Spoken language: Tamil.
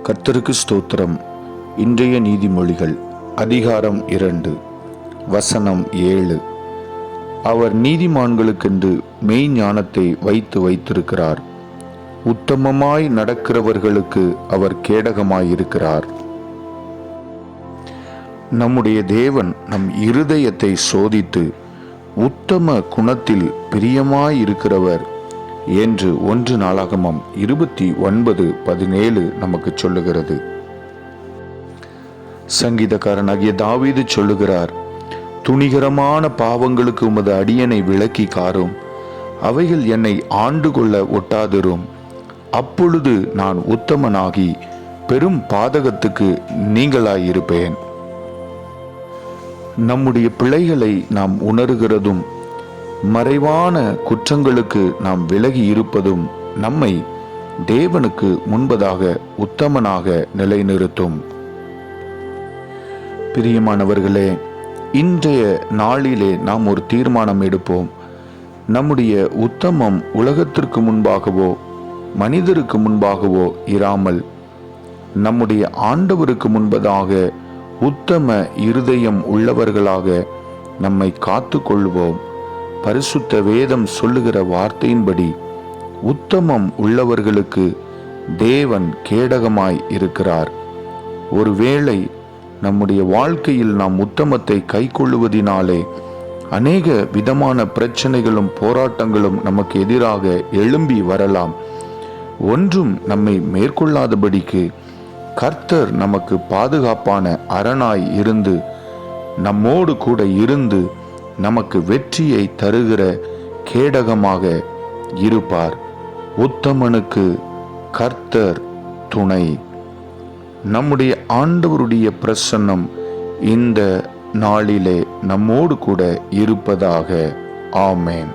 கர்த்தருக்கு ஸ்தோத்திரம். இன்றைய நீதிமொழிகள் அதிகாரம் 2 வசனம் 7. அவர் நீதிமான்களுக்கென்று மெய் ஞானத்தை வைத்திருக்கிறார். உத்தமமாய் நடக்கிறவர்களுக்கு அவர் கேடகமாயிருக்கிறார். நம்முடைய தேவன் நம் இருதயத்தை சோதித்து உத்தம குணத்தில் பிரியமாயிருக்கிறவர் என்று 1 நாளாகமம் 29:17 நமக்கு சொல்லுகிறது. சங்கீதக்காரனாகிய தாவீது சொல்லுகிறார், துணிகரமான பாவங்களுக்கு உமது அடியனை விலக்கி காரும், அவைகள் என்னை ஆண்டு கொள்ள ஒட்டாதிரும். அப்பொழுது நான் உத்தமனாகி பெரும் பாதகத்துக்கு நீங்களாயிருப்பேன். நம்முடைய பிழைகளை நாம் உணர்கிறதும் மறைவான குற்றங்களுக்கு நாம் விலகி இருப்பதும் நம்மை தேவனுக்கு முன்பதாக உத்தமனாக நிலைநிறுத்தும். பிரியமானவர்களே, இன்றைய நாளிலே நாம் ஒரு தீர்மானம் எடுப்போம். நம்முடைய உத்தமம் உலகத்திற்கு முன்பாகவோ மனிதருக்கு முன்பாகவோ இராமல் நம்முடைய ஆண்டவருக்கு முன்பதாக உத்தம இருதயம் உள்ளவர்களாக நம்மை காத்து கொள்வோம். பரிசுத்த வேதம் சொல்லுகிற வார்த்தையின்படி உத்தமம் உள்ளவர்களுக்கு தேவன் கேடகமாய் இருக்கிறார். ஒருவேளை நம்முடைய வாழ்க்கையில் நாம் உத்தமத்தை கைக்கொள்ளுவதினாலே அநேக விதமான பிரச்சனைகளும் போராட்டங்களும் நமக்கு எதிராக எழும்பி வரலாம். ஒன்றும் நம்மை மேற்கொள்ளாதபடிக்கு கர்த்தர் நமக்கு பாதுகாப்பான அரணாய் இருந்து நம்மோடு கூட இருந்து நமக்கு வெற்றியை தருகிற கேடகமாக இருப்பார். உத்தமனுக்கு கர்த்தர் துணை. நம்முடைய ஆண்டவருடைய பிரசன்னம் இந்த நாளிலே நம்மோடு கூட இருப்பதாக. ஆமென்.